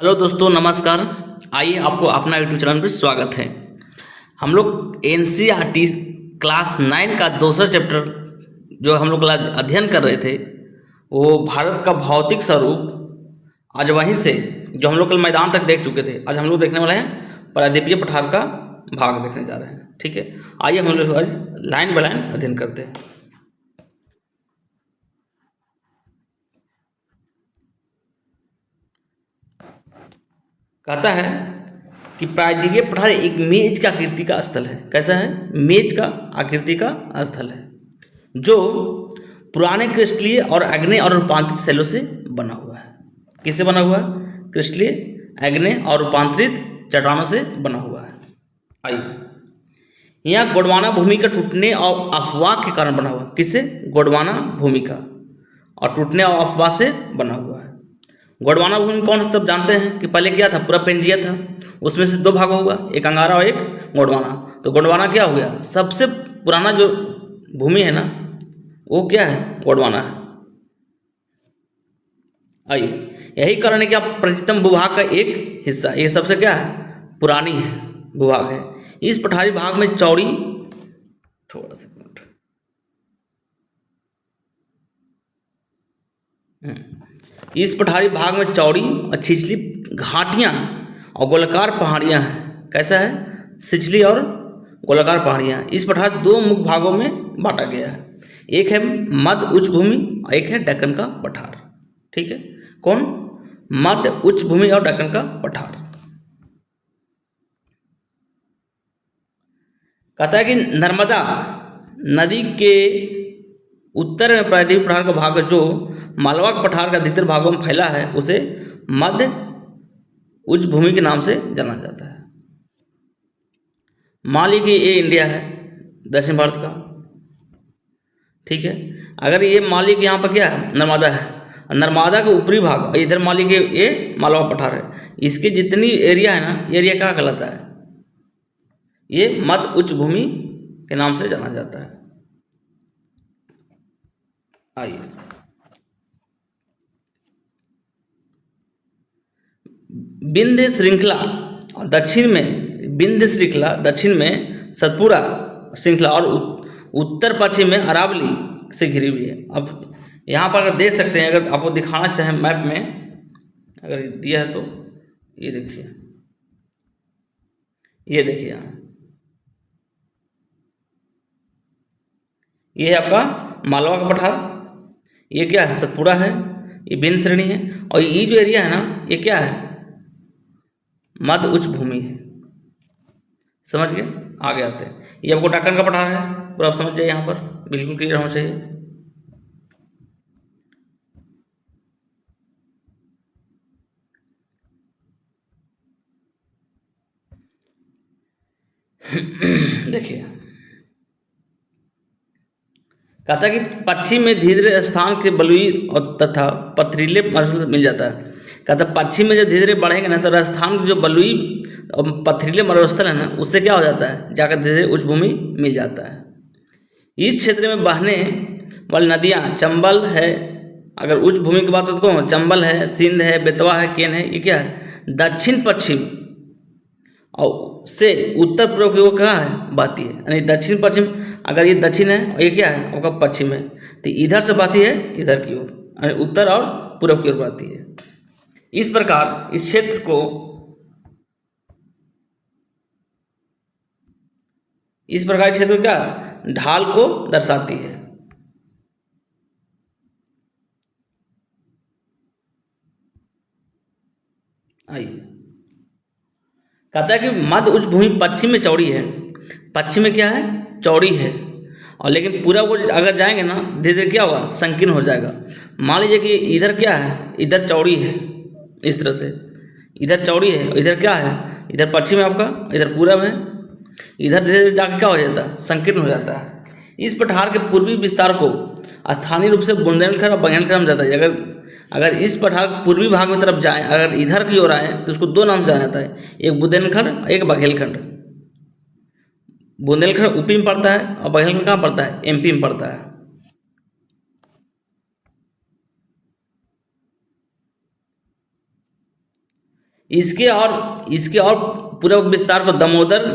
Hello दोस्तों, नमस्कार। आइए, आपको अपना यूट्यूब चैनल पर स्वागत है। हम लोग एनसीईआरटी क्लास 9 का दूसरा चैप्टर जो हम लोग अध्ययन कर रहे थे, वो भारत का भौतिक स्वरूप। आज वहीं से जो हम लोग कल मैदान तक देख चुके थे, आज हम लोग देखने वाले हैं प्रायद्वीपीय पठार का भाग देखने जा रहे हैं। ठीक है, आइए हम लोग आज लाइन बाय लाइन अध्ययन करते हैं। कहता है कि प्रायद्वीपीय पठार एक मेज का आकृति का स्थल है। कैसा है? मेज का आकृति का स्थल है जो पुराने क्रिस्टलीय और आग्नेय और रूपांतरित शैलों से बना हुआ है। किससे बना हुआ है? क्रिस्टलीय, आग्नेय और रूपांतरित चट्टानों से बना हुआ है। आइए, यहाँ गोंडवाना भूमि का टूटने और अफवाह के कारण बना हुआ है। किससे? गोंडवाना भूमि का और टूटने और अफवाह से बना हुआ है। गोंडवाना भूमि कौन सा? सब जानते हैं कि पहले क्या था, पूरा पेंजिया था, उसमें से दो भाग हुआ, एक अंगारा और एक गोंडवाना। तो गोंडवाना क्या हो गया? सबसे पुराना जो भूमि है ना, वो क्या है? गोंडवाना है। आइए, यही कारण है कि आप प्राचीनतम भूभाग का एक हिस्सा, ये सबसे क्या है? पुरानी है भूभाग है। इस पठारी भाग में चौड़ी, थोड़ा सा मिनट, इस पठारी भाग में चौड़ी और छिछली घाटियां और गोलाकार पहाड़ियां हैं। कैसा है? छिछली और गोलाकार पहाड़ियां। इस पठार दो मुख्य भागों में बांटा गया है, एक है मध्य उच्च भूमि और एक है दक्कन का पठार। ठीक है, कौन? मध्य उच्च भूमि और दक्कन का पठार। कहता है कि नर्मदा नदी के उत्तर में प्रायद्वीपीय पठार का भाग जो मालवा के पठार का अधिकतर भागों में फैला है, उसे मध्य उच्च भूमि के नाम से जाना जाता है। मान लीजिए कि ये इंडिया है, दक्षिण भारत का। ठीक है, अगर ये मान लीजिए कि यहाँ पर क्या है? नर्मदा है, और नर्मदा का ऊपरी भाग इधर मान लीजिए ये मालवा पठार है, इसकी जितनी एरिया है ना, एरिया क्या कहलाता है? ये मध्य उच्च भूमि के नाम से जाना जाता है। आइए, विंध्य श्रृंखला दक्षिण में, विंध्य श्रृंखला दक्षिण में सतपुड़ा श्रृंखला और उत्तर पश्चिम में अरावली से घिरी हुई है। अब यहाँ पर अगर देख सकते हैं, अगर आपको दिखाना चाहें मैप में, अगर दिया है तो ये देखिए, ये देखिए यहाँ, ये है आपका मालवा का पठार, ये क्या है? सतपुड़ा है, ये विंध्य श्रेणी है, और ये जो एरिया है ना, ये क्या है? मध्य उच्च भूमि है। समझ गए? आगे आते हैं, ये आपको दक्कन का पठार है, पूरा आप समझ जाइए, यहाँ पर बिल्कुल क्लियर होना चाहिए। देखिए, कहता है कि पश्चिम में धीरे धीरे स्थान के बलुई और तथा पथरीले मरुस्थल मिल जाता है। कहता है पश्चिम में जब धीरे धीरे बढ़ेंगे ना, तो राजस्थान की जो बलुई और पथरीले मरुस्थल है ना, उससे क्या हो जाता है? जाकर धीरे धीरे उच्च भूमि मिल जाता है। इस क्षेत्र में बहने वाली नदियाँ चंबल है, अगर उच्च भूमि की बात तो कौन? चंबल है, सिंध है, बेतवा है, केन है, ये क्या है? दक्षिण पश्चिम और से उत्तर पूर्व की ओर कहाँ है? बहती है, यानी दक्षिण पश्चिम। अगर ये दक्षिण है और ये क्या है? आपका पश्चिम है, तो इधर से बहती है इधर की ओर, यानी उत्तर और पूर्व की ओर बहती है। इस प्रकार इस क्षेत्र को, इस प्रकार क्षेत्र क्या ढाल को दर्शाती है। आइए, कहता है कि मध्य उच्च भूमि पश्चिम में चौड़ी है, पश्चिम में क्या है? चौड़ी है, और लेकिन पूरा वो अगर जाएंगे ना, धीरे धीरे क्या होगा? संकीर्ण हो जाएगा। मान लीजिए कि इधर क्या है? इधर चौड़ी है, इस तरह से इधर चौड़ी है, और इधर क्या है? इधर पश्चिम है आपका, इधर पूरब है, इधर धीरे धीरे जाकर क्या हो जाता है? संकीर्ण हो जाता है। इस पठार के पूर्वी विस्तार को स्थानीय रूप से बुंदेलखंड और बघेलखंड जाता है। अगर अगर इस पठार पूर्वी भाग में तरफ जाएं, अगर इधर की ओर आए, तो उसको दो नाम से जाना जाता है, एक बुंदेलखंड, एक बघेलखंड। बुंदेलखंड यूपी में पड़ता है और बघेलखंड कहाँ पड़ता है? एमपी में पड़ता है। इसके और पूरा विस्तार को दामोदर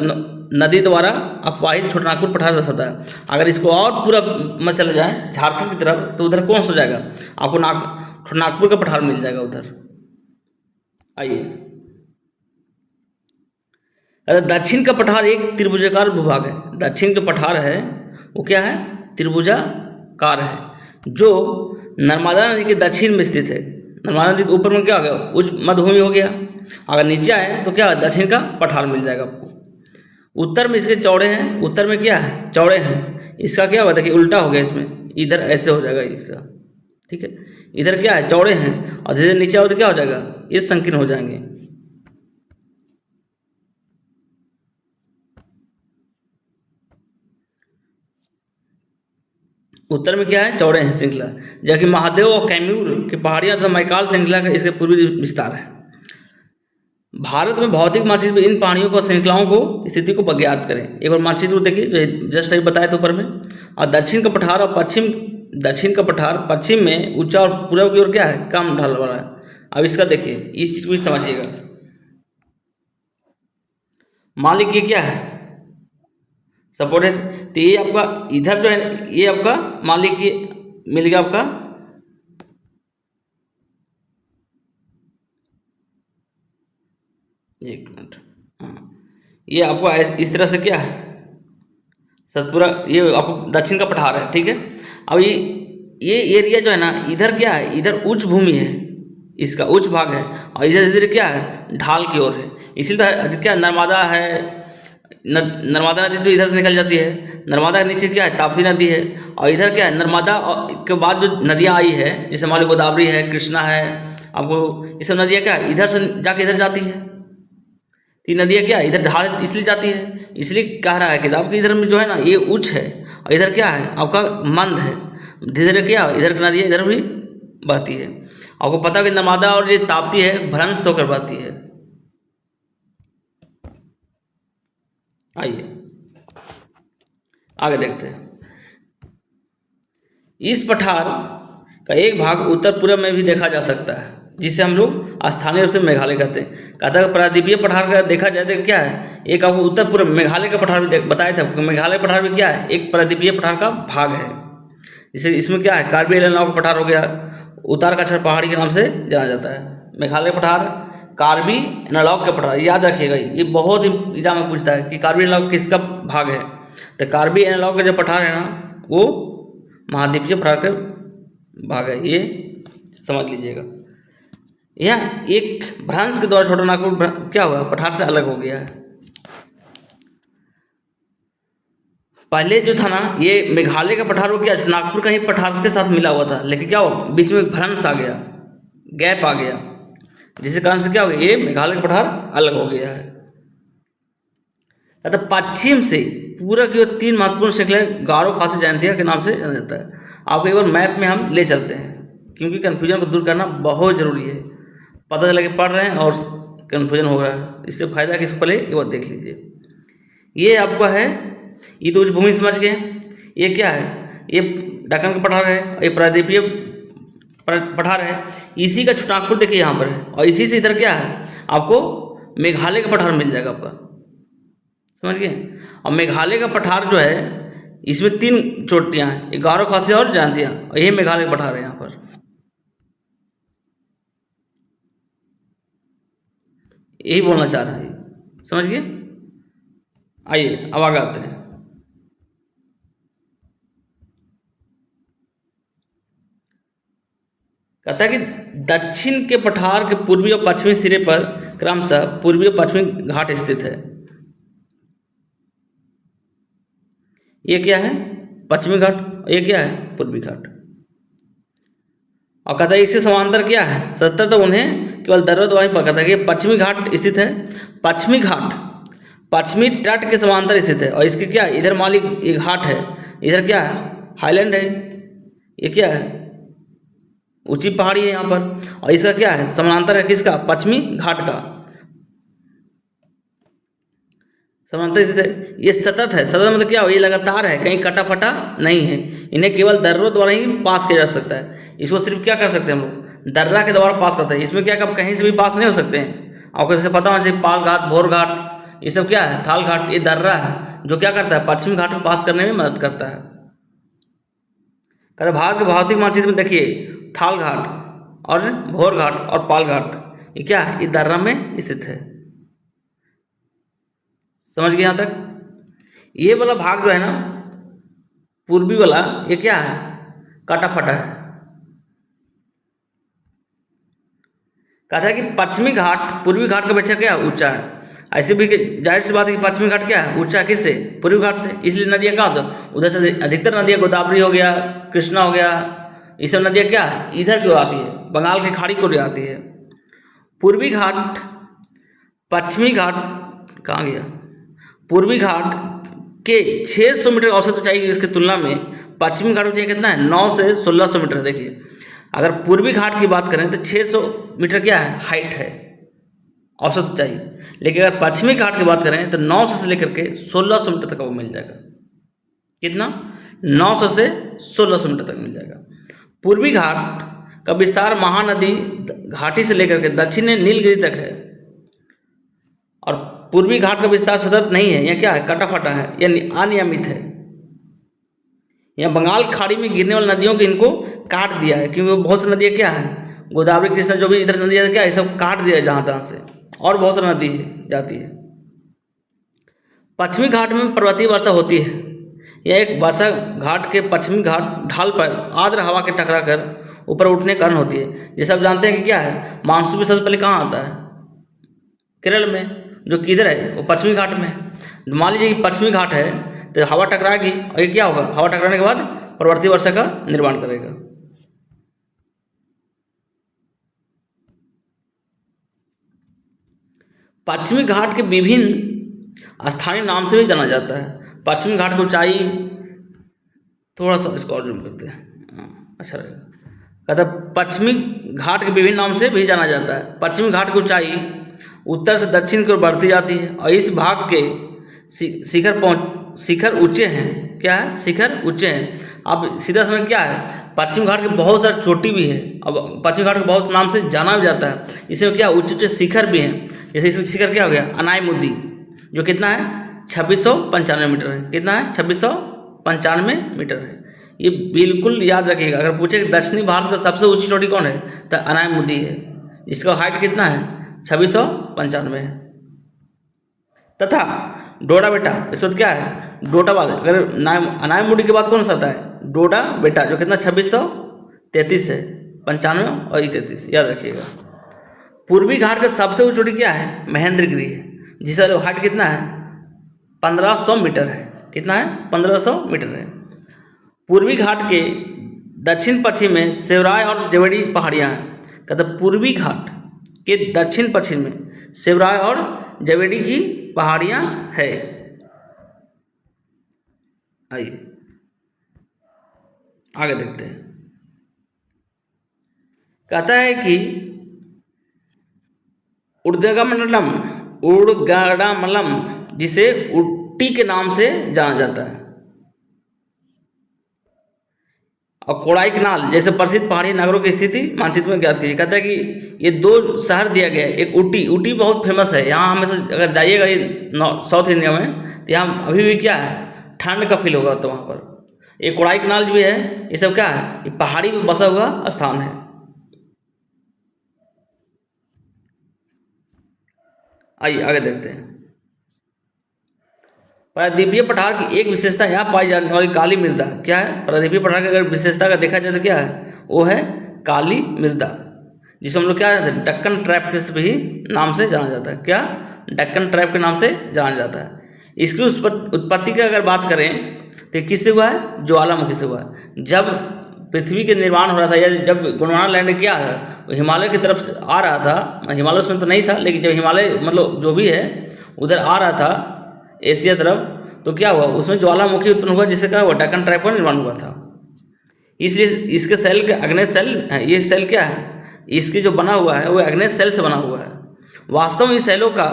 नदी द्वारा अपवाहित छोटानागपुर पठार दर्शाता है। अगर इसको और पूरा में चले जाएं झारखंड की तरफ तो उधर कौन सा जाएगा, आपको छोटानागपुर का पठार मिल जाएगा उधर। आइए, दक्षिण का पठार एक त्रिभुजाकार भूभाग है। दक्षिण जो पठार है वो क्या है, त्रिभुजाकार है, जो नर्मदा नदी के दक्षिण में स्थित है। नर्मदा नदी के ऊपर में क्या हो गया, उच्च मध्यभूमि हो गया। अगर नीचे आए तो क्या दक्षिण का पठार मिल जाएगा आपको। उत्तर में इसके चौड़े हैं, उत्तर में क्या है, चौड़े हैं। इसका क्या होगा, देखिए उल्टा हो गया, इसमें इधर ऐसे हो जाएगा इसका, ठीक है। इधर क्या है, चौड़े हैं, और जैसे नीचे आओ तो क्या हो जाएगा, ये संकीर्ण हो जाएंगे। उत्तर में क्या है, चौड़े हैं श्रृंखला, जबकि महादेव और कैमूर की पहाड़ियां तथा मैकाल श्रृंखला का इसके पूर्वी विस्तार है। भारत में भौतिक मानचित्र में इन पहाड़ियों को श्रृंखलाओं को स्थिति को ज्ञात करें। एक बार मानचित्र देखिए जो जस्ट अभी बताए थे ऊपर में। और दक्षिण का पठार और पश्चिम में ऊंचा और पूर्व की ओर क्या है, कम ढाल वाला है। अब इसका देखिए, इस चीज को समझिएगा। मान लीजिए क्या है, सपोर्ट है, तो ये आपका इधर जो है, ये आपका मान लीजिए मिल गया आपका, एक मिनट, हाँ, ये आपको इस तरह से क्या है, सतपुरा, ये आपको दक्षिण का पठार है, ठीक है। अब ये एरिया जो है ना, इधर क्या है, इधर उच्च भूमि है, इसका उच्च भाग है, और इधर क्या है, ढाल की ओर है। इसीलिए क्या नर्मदा है, नर्मदा नदी तो इधर से निकल जाती है। नर्मदा के नीचे क्या है, ताप्ती नदी है, और इधर क्या है, नर्मदा के बाद जो नदियाँ आई है, जैसे हमारी गोदावरी है, कृष्णा है, आपको ये सब नदियाँ क्या है, इधर से जाके इधर जाती है। तीन नदियाँ क्या है, इधर ढाल इसलिए जाती है, इसलिए कह रहा है किताब कि इधर में जो है ना, ये उच्च है, और इधर क्या है आपका मंद है। धीरे धीरे क्या, इधर की नदियाँ इधर भी बहती है। आपको पता है कि नर्मदा और ये ताप्ती है, भ्रंश होकर बहती है। आइए आगे देखते हैं। इस पठार का एक भाग उत्तर पूर्व में भी देखा जा सकता है, जिसे हम लोग स्थानीय रूप से मेघालय कहते हैं। कहता है प्रायद्वीपीय पठार का देखा जाए तो क्या है, एक आपको उत्तर पूर्व मेघालय का पठार भी बताया था। मेघालय पठार भी क्या है, एक प्रायद्वीपीय पठार का भाग है। जैसे इसमें क्या है, कार्बी एनालॉग का पठार हो गया, उतार काछर पहाड़ी के नाम से जाना जाता है। मेघालय पठार कार्बी एनालॉग का पठार, याद रखिएगा, ये बहुत ही एग्जाम में पूछता है कि कार्बी एनालॉग किसका भाग है। तो कार्बी एनालॉग का जो पठार है ना, वो महाद्वीपीय पठार का भाग है, ये समझ लीजिएगा। यह एक भ्रंश के द्वारा छोटानागपुर क्या हुआ, पठार से अलग हो गया है। पहले जो था ना, ये मेघालय का पठार हो गया, नागपुर का ही पठार के साथ मिला हुआ था, लेकिन क्या हुआ, बीच में भ्रंश आ गया, गैप आ गया, जिसके कारण से क्या हो गया, ये मेघालय का पठार अलग हो गया है। अतः पश्चिम से पूरा की ओर तीन महत्वपूर्ण श्रृंखलाएं गारो खासी जयंतिया के नाम से जाना जाता है। आपको एक बार मैप में हम ले चलते हैं, क्योंकि कन्फ्यूजन को दूर करना बहुत जरूरी है। पता चला कि पढ़ रहे हैं और कन्फ्यूजन हो रहा है, इससे फायदा किस पहले ये बात देख लीजिए। ये आपका है, ये तो उच्च भूमि समझ गए। ये क्या है, ये दक्कन का पठार है, ये प्रायद्वीपीय पठार है। इसी का छोटानागपुर देखिए यहाँ पर है, और इसी से इधर क्या है, आपको मेघालय का पठार मिल जाएगा आपका, समझ गए। और मेघालय का पठार जो है, इसमें तीन चोटियाँ हैं, गारो खासी और जयंतिया, और यही मेघालय का पठार है यहाँ पर। यही बोलना चाह रहा है, समझ गए। आइए अब आगे आते हैं। कहता है कि दक्षिण के पठार के पूर्वी और पश्चिमी सिरे पर क्रमशः पूर्वी और पश्चिमी घाट स्थित है। ये क्या है, पश्चिमी घाट, ये क्या है, पूर्वी घाट। और कहता है इससे समांतर क्या है, सत्तर तो उन्हें केवल दर्वत वहीं पर। कहता है कि पश्चिमी घाट स्थित है, पश्चिमी घाट पश्चिमी तट के समांतर स्थित है। और इसके क्या, इधर मान लीजिए ये घाट है, इधर क्या है, हाईलैंड है, ये क्या है, ऊंची पहाड़ी है यहाँ पर। और इसका क्या है, समांतर है किसका, पश्चिमी घाट का समांतर स्थित है। ये सतत है, सतत मतलब क्या हो, ये लगातार है, कहीं कटा फटा नहीं है। इन्हें केवल दर्रों द्वारा ही पास किया जा सकता है। इसको सिर्फ क्या कर सकते हैं हम लोग, दर्रा के द्वारा पास करते हैं। इसमें क्या, कब कहीं से भी पास नहीं हो सकते हैं, आपको जैसे पता होना चाहिए पाल घाट, भोर घाट, ये सब क्या है, थाल घाट, ये दर्रा है जो क्या करता है, पश्चिमी घाट को पास करने में मदद करता है। कहते भारत के भौतिक मानचित्र में देखिए थाल घाट और भोर घाट और पाल घाट ये क्या है, ये दर्रा में स्थित है। समझ गए यहाँ तक? ये वाला भाग जो है ना पूर्वी वाला, ये क्या है, काटा फटा है। कहता है कि पश्चिमी घाट पूर्वी घाट का अपेक्षा क्या ऊंचा है। ऐसे भी जाहिर सी बात है कि पश्चिमी घाट क्या है, ऊंचा किससे, पूर्वी घाट से। इसलिए नदियाँ कहाँ होता, उधर से अधिकतर नदियाँ गोदावरी हो गया, कृष्णा हो गया, ये सब नदियाँ क्या है इधर क्यों आती है, बंगाल की खाड़ी को आती है। पूर्वी घाट पश्चिमी घाट कहाँ गया, पूर्वी घाट के 600 मीटर औसत ऊंचाई की इसकी तुलना में पश्चिमी घाट ऊंचाई कितना है, 9 से 1600 मीटर। देखिए अगर पूर्वी घाट की बात करें तो 600 मीटर क्या है, हाइट है, औसत ऊंचाई। लेकिन अगर पश्चिमी घाट की बात करें तो 900 से लेकर के 1600 मीटर तक वो मिल जाएगा। कितना, 900 से 1600 मीटर तक मिल जाएगा। पूर्वी घाट का विस्तार महानदी घाटी से लेकर के दक्षिणी नीलगिरी तक है। और पूर्वी घाट का विस्तार सतत नहीं है, यह क्या है, कटा फटा है, यह अनियमित है। यहाँ बंगाल खाड़ी में गिरने वाली नदियों को इनको काट दिया है, क्योंकि बहुत सी नदियाँ क्या है, गोदावरी कृष्णा जो भी इधर नदियाँ क्या है, सब काट दिया है जहाँ तहाँ से, और बहुत सारी नदी जाती है। पश्चिमी घाट में पर्वतीय वर्षा होती है। यह एक वर्षा घाट के पश्चिमी घाट ढाल पर आर्द्र हवा के टकरा कर ऊपर उठने के कारण होती है। जैसे आप जानते हैं कि क्या है, मानसून भी सबसे पहले कहाँ आता है, केरल में, जो किधर है, वो पश्चिमी घाट में। मान लीजिए कि पश्चिमी घाट है तो हवा टकराएगी और ये क्या होगा, हवा टकराने के बाद पर्वतीय वर्षा का निर्माण करेगा। पश्चिमी घाट के विभिन्न स्थानीय नाम से भी जाना जाता है। पश्चिमी घाट की ऊंचाई, थोड़ा सा इसको और जूम करते हैं, अच्छा रहेगा। कहता पश्चिमी घाट के विभिन्न नाम से भी जाना जाता है। पश्चिमी घाट की ऊंचाई उत्तर से दक्षिण की ओर बढ़ती जाती है और इस भाग के शिखर ऊंचे हैं। क्या है, शिखर ऊंचे हैं। अब सीधा समय क्या है, पश्चिम घाट के बहुत सारे चोटी भी है। अब पश्चिम घाट के बहुत नाम से जाना भी जाता है। इसमें क्या ऊंचे ऊंचे शिखर भी हैं। जैसे इसमें शिखर क्या हो गया, अनायमुदी, जो कितना है, 2695 मीटर है। कितना है, 2695 मीटर है। ये बिल्कुल याद रखिएगा। अगर पूछे कि दक्षिणी भारत का सबसे ऊंची चोटी कौन है, तो अनायमुदी है। इसका हाइट कितना है, 2695 है। तथा डोडा बेटा, इस वक्त क्या है, डोडा बाग। अगर अनायमुडी की बात कौन सा आता है, डोडा बेटा, जो कितना 2633 है, 95 और 33, याद रखिएगा। पूर्वी घाट का सबसे ऊंची चोटी क्या है, महेंद्रगिरी है, जिसका हाइट कितना है, 1500 मीटर है। कितना है, 1500 मीटर है। पूर्वी घाट के दक्षिण पश्चिम में सेवराय और जवेड़ी पहाड़ियाँ हैं। कहते पूर्वी घाट के दक्षिण पश्चिम में सेवराय और जवेड़ी की पहाड़ियाँ है। आइए आगे देखते हैं। कहता है कि उद्गमंडलम उड़गाड़ामलम, जिसे उट्टी के नाम से जाना जाता है, और कोडाईकनाल जैसे प्रसिद्ध पहाड़ी नगरों की स्थिति मानचित्र में ज्ञात कीजिए। कहता है कि ये दो शहर दिया गया है। एक ऊटी, ऊटी बहुत फेमस है। यहाँ हमेशा अगर जाइएगा ये साउथ इंडिया में, तो यहाँ अभी भी क्या है, ठंड का फील होगा। तो वहाँ पर एक कोडाईकनाल भी है। ये सब क्या है, ये पहाड़ी में बसा हुआ स्थान है। आइए आगे देखते हैं। प्रायद्वीपीय पठार की एक विशेषता यहाँ पाई जाने वाली काली मृदा क्या है। प्रायद्वीपीय पठार की अगर विशेषता का देखा जाए तो क्या है, वो है काली मृदा, जिसे हम लोग क्या डक्कन ट्रैप के भी नाम से जाना जाता है। क्या, डक्कन ट्रैप के नाम से जाना जाता है। इसकी उत्पत्ति की अगर बात करें तो किससे हुआ है, ज्वालामुखी से हुआ है। जब पृथ्वी के निर्माण हो रहा था, या जब गोंडवाना लैंड किया है, वो हिमालय की तरफ से आ रहा था। हिमालय उसमें तो नहीं था, लेकिन जब हिमालय मतलब जो भी है उधर आ रहा था एशिया तरफ, तो क्या हुआ, उसमें ज्वालामुखी उत्पन्न हुआ, जिससे क्या हुआ, डक्कन ट्रैप का निर्माण हुआ था। इसलिए इसके सेल के अग्नेय सेल है। ये सेल क्या है, इसके जो बना हुआ है वो अग्नेय सेल से बना हुआ है। वास्तव में इन सेलों का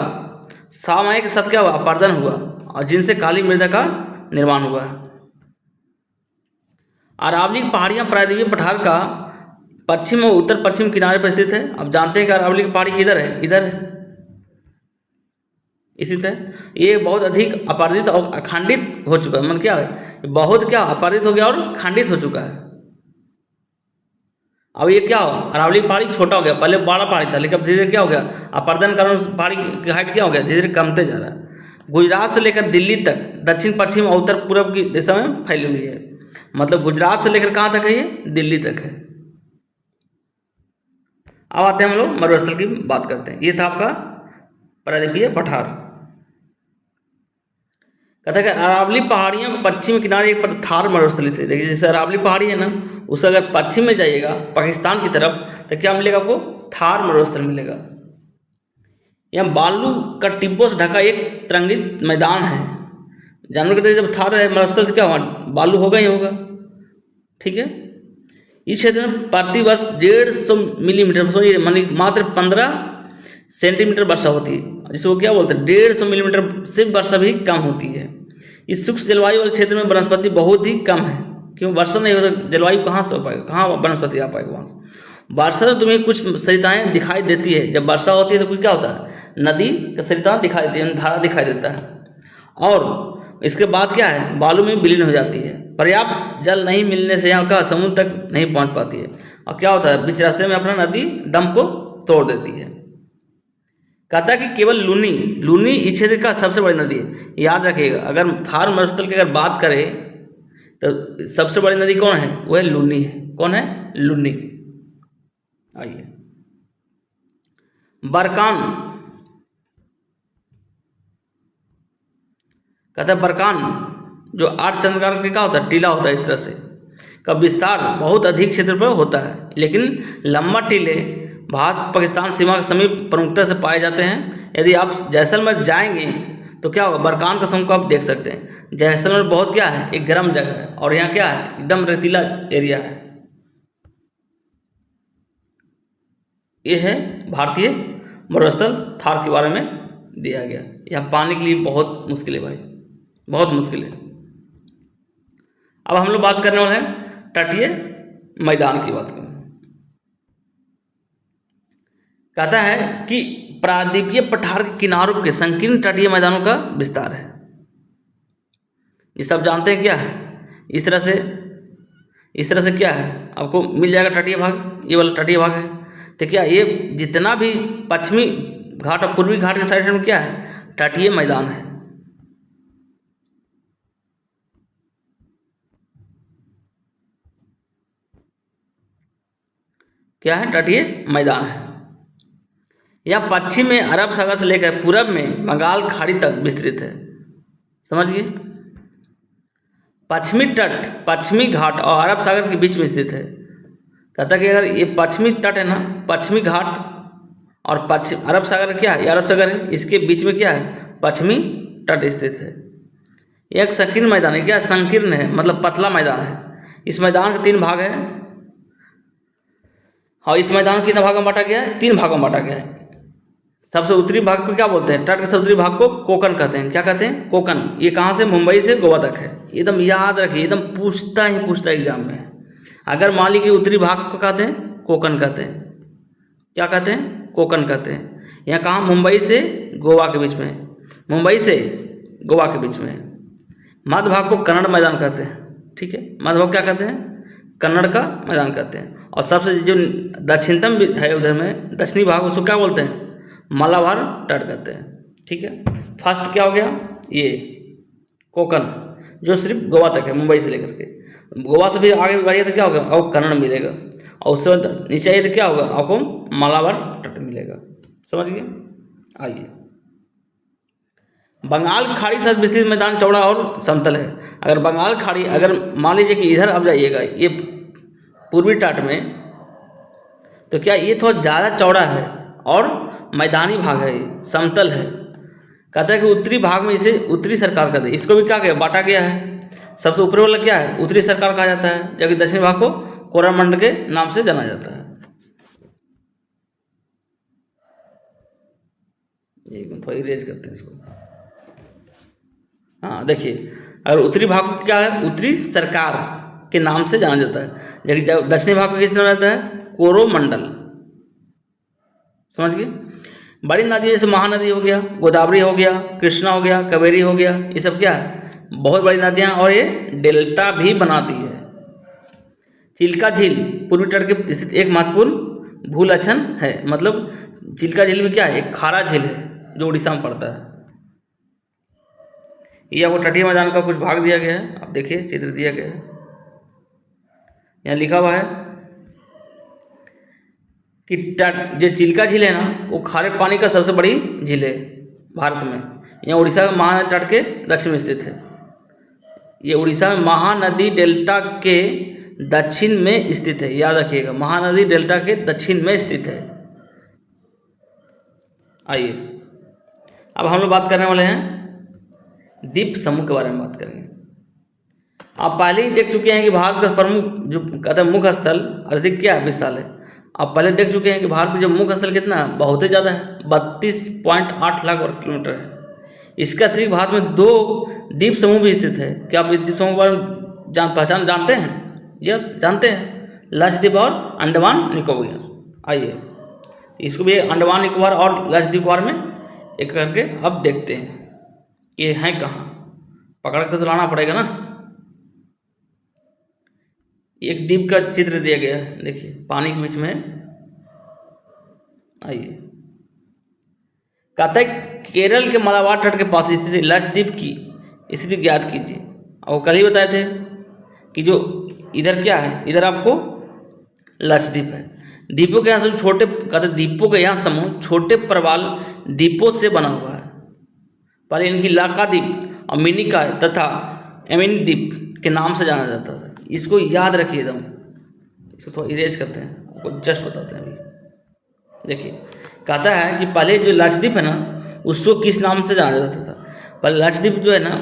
सामयिक साथ क्या हुआ, अपर्दन हुआ, और जिनसे काली मृदा का निर्माण हुआ है। अरावली की पहाड़ियाँ प्रायद्वीपीय पठार का पश्चिम और उत्तर पश्चिम किनारे पर स्थित है। अब जानते हैं कि अरावली की पहाड़ी किधर है, इधर है। इसी तरह ये बहुत अधिक अपराधित और अखंडित हो चुका है, मतलब क्या है, बहुत क्या अपराधित हो गया और खंडित हो चुका है। अब ये क्या हो, अरावली पहाड़ी छोटा हो गया, पहले बड़ा पहाड़ी था, लेकिन अब धीरे धीरे क्या हो गया, अपर्दन कारण पहाड़ी की हाइट क्या हो गया, धीरे धीरे कमते जा रहा है। गुजरात से लेकर दिल्ली तक दक्षिण पश्चिम और उत्तर पूर्व की दिशा में फैली हुई है। मतलब गुजरात से लेकर कहाँ तक है, ये दिल्ली तक है। अब आते हैं हम लोग मरुस्थल की बात करते हैं। ये था आपका प्रायद्वीपीय पठार। कहता है कि अरावली पहाड़ियों के पश्चिम किनारे एक थार मरुस्थली थी। देखिए जैसे अरावली पहाड़ी है ना, उससे अगर पश्चिम में जाइएगा पाकिस्तान की तरफ तो क्या मिलेगा आपको, थार मरुस्थल मिलेगा। यहाँ बालू का टिब्बों से ढका एक तरंगित मैदान है। जानवर कहते हैं जब थार है मरुस्थल से क्या होगा, बालू होगा ही होगा। ठीक है, इस क्षेत्र में प्रतिवर्ष 150 मिलीमीटर मानी मात्र 15 सेंटीमीटर वर्षा होती है, जिसको क्या बोलते हैं 150 मिलीमीटर से वर्षा भी कम होती है। इस शुष्क जलवायु वाले क्षेत्र में वनस्पति बहुत ही कम है, क्यों, वर्षा नहीं होता, जलवायु कहाँ से हो पाएगा, कहाँ वनस्पति आ पाएगा वहाँ से। वर्षा से तुम्हें कुछ सरिताएं दिखाई देती है, जब वर्षा होती है तो कुछ क्या होता है, नदी का सरिता दिखाई देती है, धारा दिखाई देता है, और इसके बाद क्या है, बालू में विलीन हो जाती है। पर्याप्त जल नहीं मिलने से यहाँ का समुद्र तक नहीं पहुँच पाती है, और क्या होता है, बीच रास्ते में अपना नदी दम को तोड़ देती है। कहता है कि केवल लूनी इस क्षेत्र का सबसे बड़ी नदी है। याद रखिएगा, अगर थार मरुस्थल की अगर बात करें तो सबसे बड़ी नदी कौन है, वो है लूनी है। कौन है, लूनी। आइए बरकान। कहता है बरकान जो 8 चंद्रकार के क्या होता है, टीला होता है, इस तरह से का विस्तार बहुत अधिक क्षेत्र पर होता है, लेकिन लंबा टीले भारत पाकिस्तान सीमा के समीप प्रमुखता से पाए जाते हैं। यदि आप जैसलमेर जाएंगे तो क्या होगा, बरकान का समूह को आप देख सकते हैं। जैसलमेर बहुत क्या है, एक गर्म जगह है, और यहाँ क्या है, एकदम रेतीला एरिया है। ये है भारतीय मरुस्थल थार के बारे में दिया गया। यहाँ पाने के लिए बहुत मुश्किल है भाई, बहुत मुश्किल है। अब हम लोग बात करने वाले हैं तटीय मैदान की बात करें। कहता है कि प्रायद्वीपीय पठार के किनारों के संकीर्ण तटीय मैदानों का विस्तार है। ये सब जानते हैं क्या है, इस तरह से क्या है, आपको मिल जाएगा तटीय भाग, ये वाला तटीय भाग है। तो क्या ये जितना भी पश्चिमी घाट और पूर्वी घाट के साइड में क्या है, तटीय मैदान है। क्या है, तटीय मैदान है। यह पश्चिम में अरब सागर से लेकर पूरब में बंगाल खाड़ी तक विस्तृत है। समझिए, पश्चिमी तट पश्चिमी घाट और अरब सागर के बीच में स्थित है। कहता कि अगर ये पश्चिमी तट है ना, पश्चिमी घाट और पश्चिम अरब सागर क्या है, ये अरब सागर है, इसके बीच में क्या है, पश्चिमी तट स्थित है। यह एक संकीर्ण मैदान है। क्या संकीर्ण है, मतलब पतला मैदान है। इस मैदान के 3 भाग है, और इस मैदान को कितने भागों में बांटा गया है, 3 भागों में बांटा गया है। सबसे उत्तरी भाग को क्या बोलते हैं, तट के सबसे उत्तरी भाग को कोकण कहते हैं। क्या कहते हैं, कोकण। ये कहाँ से, मुंबई से गोवा तक है। एकदम याद रखिए, एकदम पूछता एग्जाम में। अगर मान लीजिए उत्तरी भाग को कहते हैं कोकण कहते हैं। क्या कहते हैं, कोकण कहते हैं। यहाँ कहाँ, मुंबई से गोवा के बीच में, मुंबई से गोवा के बीच में। मध्य भाग को कन्नड़ मैदान कहते हैं। ठीक है, मध्य भाग क्या कहते हैं, कन्नड़ का मैदान कहते हैं। और सबसे जो दक्षिणतम है उधर में, दक्षिणी भाग, उसको क्या बोलते हैं, मालाबार तट कहते हैं। ठीक है, फर्स्ट क्या हो गया, ये कोकण, जो सिर्फ गोवा तक है, मुंबई से लेकर के। गोवा से भी आगे बढ़िए तो क्या होगा, आपको कन्नड़ मिलेगा, और उससे नीचे आइए तो क्या होगा, आपको मालाबार तट मिलेगा। समझ गए। आइए, बंगाल की खाड़ी के साथ विस्तृत मैदान चौड़ा और समतल है। अगर बंगाल खाड़ी, अगर मान लीजिए कि इधर अब जाइएगा, ये पूर्वी तट में, तो क्या ये थोड़ा ज़्यादा चौड़ा है और मैदानी भाग है, समतल है। कहता है कि उत्तरी भाग में इसे उत्तरी सरकार कहते हैं। इसको भी क्या कहा, बांटा गया है। सबसे ऊपर वाला क्या है, उत्तरी सरकार कहा जाता है, जबकि दक्षिणी भाग को कोरामंडल के नाम से जाना जाता है। एक थोड़ा इरेज करते हैं इसको। हाँ देखिए, अगर उत्तरी भाग को क्या है, उत्तरी सरकार के नाम से जाना जाता है, जबकि दक्षिणी भाग को किस नाम जाता है, कोरोमंडल। समझ गए। बड़ी नदी जैसे महानदी हो गया, गोदावरी हो गया, कृष्णा हो गया, कावेरी हो गया, ये सब क्या है, बहुत बड़ी नदियाँ और ये डेल्टा भी बनाती है। चिल्का झील पूर्वी तट के स्थित एक महत्वपूर्ण भूलक्षण है, मतलब चिल्का झील में क्या है, एक खारा झील है जो उड़ीसा में पड़ता है। ये आपको तटीय मैदान का कुछ भाग दिया गया है, आप देखिए चित्र दिया गया है, यहाँ लिखा हुआ है कि जो चिल्का झील है ना, वो खारे पानी का सबसे बड़ी झील है भारत में। यहाँ उड़ीसा के महानदी तट के दक्षिण में स्थित है। ये उड़ीसा में महानदी डेल्टा के दक्षिण में स्थित है, याद रखिएगा, महानदी डेल्टा के दक्षिण में स्थित है। आइए अब हम लोग बात करने वाले हैं द्वीप समूह के बारे में बात करेंगे। आप पहले ही देख चुके हैं कि भारत का प्रमुख जो कहते हैं मुख्य स्थल अधिक क्या है, विशाल है। आप पहले देख चुके हैं कि भारत का जो मुख्य स्थल कितना है, बहुत ही ज़्यादा है, 32.8 लाख वर्ग किलोमीटर है। इसके अतिरिक्त भारत में 2 द्वीप समूह भी स्थित है। क्या आप इस द्वीप समूह पर पहचान जानते हैं? यस, जानते हैं, लक्षद्वीप और अंडमान निकोबार। आइए इसको भी अंडमान निकोबार और लक्षद्वीप बारे में एक करके अब देखते हैं कि ये हैं कहाँ, पकड़ कर तो लाना पड़ेगा ना। एक द्वीप का चित्र दिया गया है, देखिए पानी के बीच में। आइए कहता है केरल के मालाबार तट के पास स्थित लक्षद्वीप की स्थिति ज्ञात कीजिए। और कल ही बताए थे कि जो इधर क्या है, इधर आपको लक्षद्वीप है। द्वीपों के यहाँ से छोटे कहते द्वीपों के यहाँ समूह छोटे प्रवाल द्वीपों से बना हुआ है। पहले इनकी लाकाद्वीप और मिनिकॉय तथा एमिन द्वीप के नाम से जाना जाता था। इसको याद रखिए एकदम, इसको थोड़ा इरेज करते हैं, आपको जस्ट बताते हैं अभी। देखिए कहता है कि पहले जो लक्षद्वीप है ना, उसको किस नाम से जाना जाता था। पहले लक्षद्वीप जो है ना,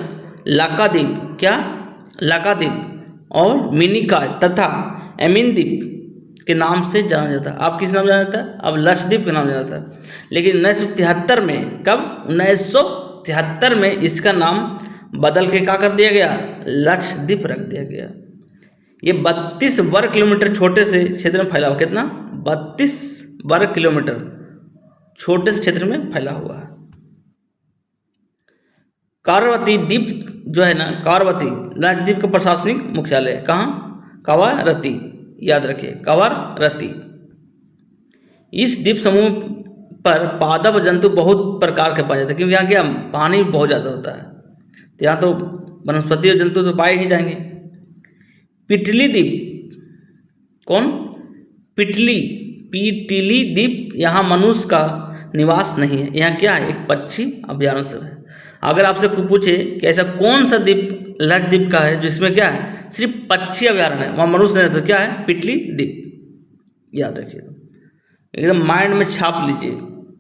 लाकाद्वीप, क्या लाकाद्वीप और मिनिकॉय तथा एमिन द्वीप के नाम से जाना जाता है। आप किस नाम जाना जाता है? अब लक्षद्वीप के नाम जाना जाता है। लेकिन 1973 में, कब? 1973 में इसका नाम बदल के क्या कर दिया गया? लक्षद्वीप रख दिया गया। ये 32 वर्ग किलोमीटर छोटे से क्षेत्र में फैला हुआ, कितना? 32 वर्ग किलोमीटर छोटे से क्षेत्र में फैला हुआ है। कावारत्ती द्वीप जो है ना, कावारत्ती लक्षद्वीप का प्रशासनिक मुख्यालय है। कहाँ? कावारत्ती, याद रखिए, कावारत्ती। इस द्वीप समूह पर पादप जंतु बहुत प्रकार के पाए जाते हैं, क्योंकि यहाँ क्या पानी बहुत ज़्यादा होता है, तो यहाँ तो वनस्पति और जंतु तो पाए ही जाएंगे। पिटली द्वीप, कौन? पिटली द्वीप, यहाँ मनुष्य का निवास नहीं है। यहाँ क्या है? एक पक्षी अभयारण्य है। अगर आपसे पूछे कि ऐसा कौन सा द्वीप लक्षद्वीप का है जिसमें क्या है, सिर्फ पक्षी अभयारण्य है, वहाँ मनुष्य नहीं रहता, तो क्या है? पिटली द्वीप। याद रखिए, एकदम माइंड में छाप लीजिए।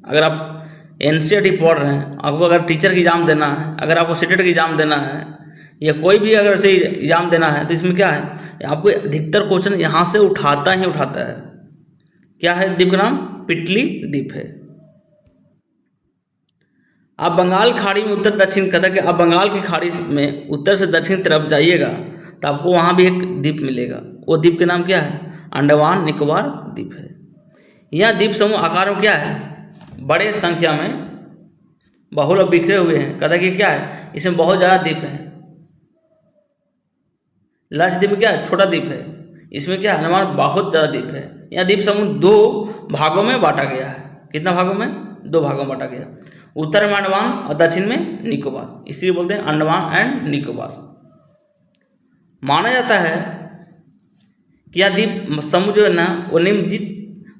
अगर आप एनसीईआरटी पढ़ रहे हैं, आपको अगर टीचर की एग्जाम देना है, अगर आपको सीटेट की एग्जाम देना है, या कोई भी अगर से एग्जाम देना है, तो इसमें क्या है, आपको अधिकतर क्वेश्चन यहाँ से उठाता ही उठाता है। क्या है द्वीप का नाम? पिटली द्वीप है। आप बंगाल खाड़ी में उत्तर दक्षिण कहता है कि आप बंगाल की खाड़ी में उत्तर से दक्षिण तरफ जाइएगा तो आपको वहाँ भी एक द्वीप मिलेगा। वो द्वीप के नाम क्या है? अंडमान निकोबार द्वीप है। यह द्वीप समूह आकार में क्या है? बड़े संख्या में बहुल और बिखरे हुए हैं। कहता है कि क्या है, इसमें बहुत ज़्यादा द्वीप है। लक्षद्वीप क्या है? छोटा द्वीप है। इसमें क्या है? अंडमान बहुत ज़्यादा द्वीप है। यह द्वीप समूह 2 भागों में बांटा गया है। कितना भागों में? 2 भागों में बांटा गया। उत्तर में अंडमान और दक्षिण में निकोबार, इसलिए बोलते हैं अंडमान एंड निकोबार। माना जाता है कि यह द्वीप समूह जो है ना, वो निम्नलिखित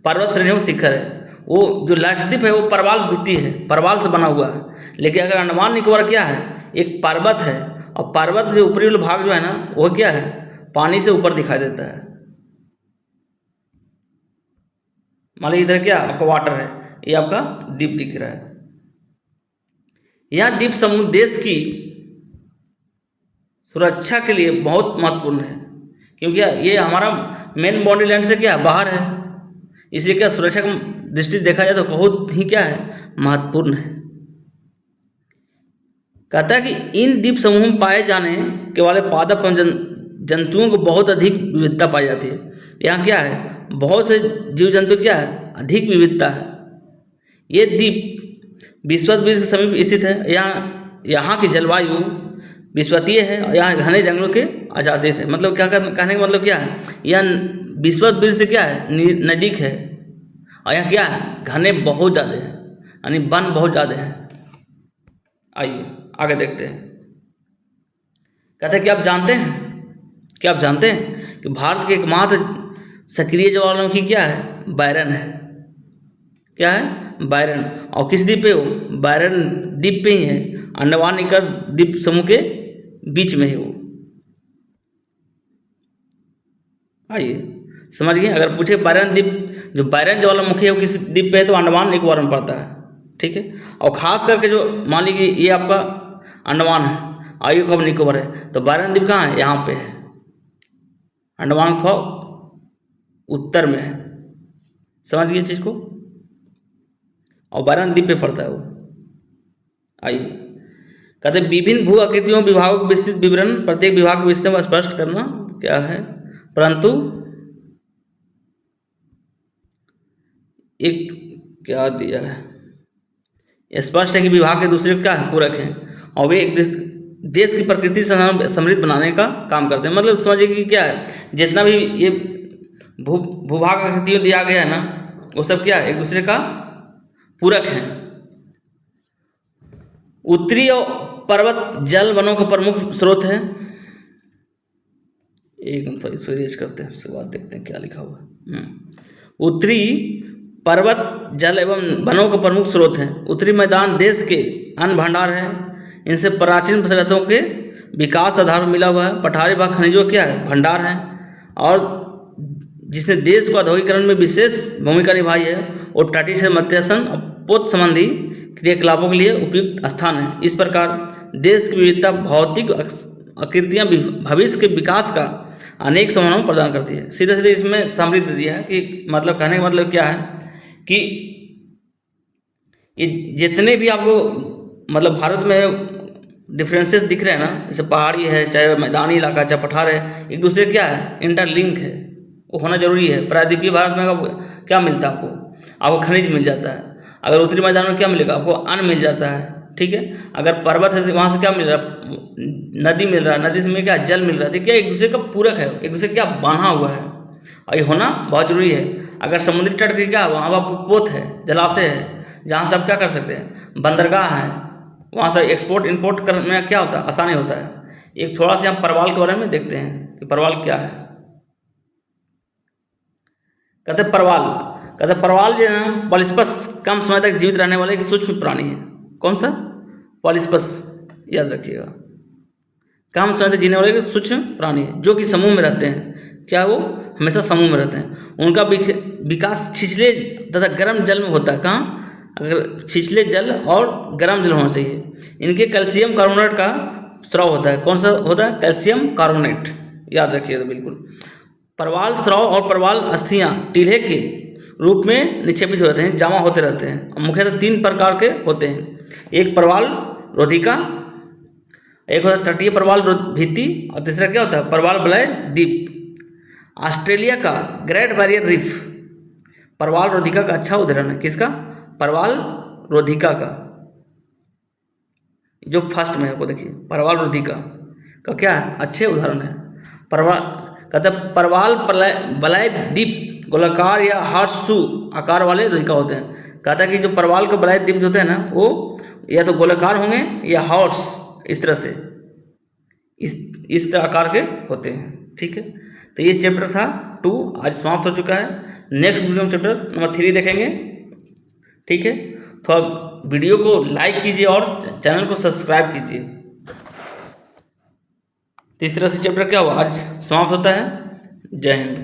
पर्वत श्रेणियों शिखर है। वो जो लक्षद्वीप है वो परवाल भित्ति है, परवाल से बना हुआ है। लेकिन अगर अंडमान निकोबार क्या है? एक पर्वत है, और पर्वत के ऊपरी वाला भाग जो है ना, वो क्या है? पानी से ऊपर दिखाई देता है। मान लीजिए इधर क्या आपका वाटर है, ये आपका द्वीप दिख रहा है। यह द्वीप समूह देश की सुरक्षा के लिए बहुत महत्वपूर्ण है, क्योंकि ये हमारा मेन बाउंड्री लाइन से क्या बाहर है, इसलिए क्या सुरक्षा की दृष्टि देखा जाए तो बहुत ही क्या है? महत्वपूर्ण है। कहता है कि इन द्वीप समूह में पाए जाने के वाले पादप एवं जंतुओं को बहुत अधिक विविधता पाई जाती है। यहाँ क्या है? बहुत से जीव जंतु क्या है? अधिक विविधता है। ये द्वीप विषुवत के समीप स्थित है। यहाँ की जलवायु विषुवतीय है और यहाँ घने जंगलों के आज़ादी थे। मतलब क्या कहने का मतलब क्या है, यह विषुवत से क्या है, नज़दीक है, और यहाँ क्या है, घने बहुत ज़्यादा हैं, यानी वन बहुत ज़्यादा हैं। आइए आगे देखते हैं। कहते हैं कि आप जानते हैं कि भारत के एकमात्र सक्रिय ज्वालामुखी क्या है, बैरन है। क्या है, बैरन। और किस द्वीप पे हो, बैरन द्वीप पे ही है, अंडमान निकोबार द्वीप समूह के बीच में है वो। आइए समझिए, अगर पूछे बैरन द्वीप, जो बैरन ज्वालामुखी है वो किस द्वीप पे है, तो अंडमान निकोबार में पड़ता है। ठीक है, और खास करके जो मान लीजिए ये आपका अंडमान है, आयु कब निकोबार है, तो बैरन द्वीप कहाँ है, यहाँ पे है, अंडमान थोड़ा उत्तर में है। समझ गए चीज़ को, और बैरन द्वीप पे पड़ता है वो। आइए कहते विभिन्न भू आकृतियों विभागों के विस्तृत विवरण प्रत्येक विभाग के विषय में स्पष्ट करना क्या है, परंतु एक क्या दिया है, स्पष्ट है कि विभाग के दूसरे क्या है, पूरक हैं, और वे एक देश की प्रकृति समृद्ध बनाने का काम करते हैं। मतलब समझिए कि क्या है, जितना भी ये भूभाग आकृतियों दिया गया है ना, वो सब क्या है, एक दूसरे का पूरक है। उत्तरी और पर्वत जल वनों का प्रमुख स्रोत है। एक मिनट इसको इरेज करते हैं, उसके बाद देखते हैं क्या लिखा हुआ है। उत्तरी पर्वत जल एवं वनों का प्रमुख स्रोत है। उत्तरी मैदान देश के अन्न भंडार है, इनसे प्राचीन सभ्यताओं के विकास आधार मिला हुआ है। पठारी भाग खनिजों क्या है, भंडार है, और जिसने देश को औद्योगिकरण में विशेष भूमिका निभाई है, और तटीय से मत्स्यसन और पोत संबंधी क्रियाकलापों के लिए उपयुक्त स्थान है। इस प्रकार देश की विविधता भौतिक आकृतियाँ भविष्य के विकास का अनेक संभावनाएं प्रदान करती है। सीधे सीधे इसमें समृद्ध दिया है कि मतलब कहने का मतलब क्या है कि ये जितने भी आपको मतलब भारत में डिफरेंसेस दिख रहे हैं ना, जैसे पहाड़ी है, चाहे मैदानी इलाका, चाहे पठार है, एक दूसरे क्या है, इंटरलिंक है, वो होना जरूरी है। प्रायद्वीपीय भारत में क्या मिलता है आपको खनिज मिल जाता है। अगर उत्तरी मैदान में क्या मिलेगा, आपको अन्न मिल जाता है। ठीक है, अगर पर्वत है तो वहाँ से क्या मिल रहा है, नदी मिल रहा है, नदी से क्या जल मिल रहा है। तो क्या एक दूसरे का पूरक है, एक दूसरे क्या बांधा हुआ है, और ये होना बहुत जरूरी है। अगर समुद्री तट के क्या वहाँ पर पोत है, जलाशय है, जहाँ से आप क्या कर सकते हैं, बंदरगाह है, वहाँ से एक्सपोर्ट इंपोर्ट करने में क्या होता है, आसानी होता है। एक थोड़ा सा हम परवाल के बारे में देखते हैं कि परवाल क्या है। कहते परवाल जो है ना, पॉलिस्पस कम समय तक जीवित रहने वाला एक सूक्ष्म प्राणी है। कौन सा, पॉलिस्पस, याद रखिएगा, कम समय तक जीने वाले सूक्ष्म प्राणी है, जो कि समूह में रहते हैं। क्या वो हमेशा समूह में रहते हैं। उनका विकास छिछले तथा गर्म जल में होता है। कहाँ, अगर छिछले जल और गर्म जल होना चाहिए। इनके कैल्शियम कार्बोनेट का स्राव होता है। कौन सा होता है, कैल्शियम कार्बोनेट, याद रखिएगा बिल्कुल। परवाल स्राव और परवाल अस्थियाँ टीले के रूप में निक्षेपित होते हैं, जमा होते रहते हैं। मुख्यतः 3 प्रकार के होते हैं। एक परवाल रोधिका, एक होता है तटीय परवाल भित्ति, और तीसरा क्या होता है, परवाल वलय द्वीप। ऑस्ट्रेलिया का ग्रेट बैरियर रीफ परवाल रोधिका का अच्छा उदाहरण है। किसका, परवाल रोधिका का, जो फर्स्ट में है वो देखिए, परवाल रोधिका का क्या है, अच्छे उदाहरण है। कहते परवाल वलय द्वीप गोलाकार या हार्सू आकार वाले रोधिका होते हैं। कहता है कि जो परवाल के वलय द्वीप होते हैं ना, वो या तो गोलाकार होंगे या हॉर्स, इस तरह से इस तरह आकार के होते हैं। ठीक है, तो ये चैप्टर था 2 आज समाप्त हो चुका है। नेक्स्ट वीडियो में चैप्टर नंबर 3 देखेंगे। ठीक है, तो वीडियो को लाइक कीजिए और चैनल को सब्सक्राइब कीजिए। तो इस तरह से चैप्टर क्या हुआ आज समाप्त होता है। जय हिंद।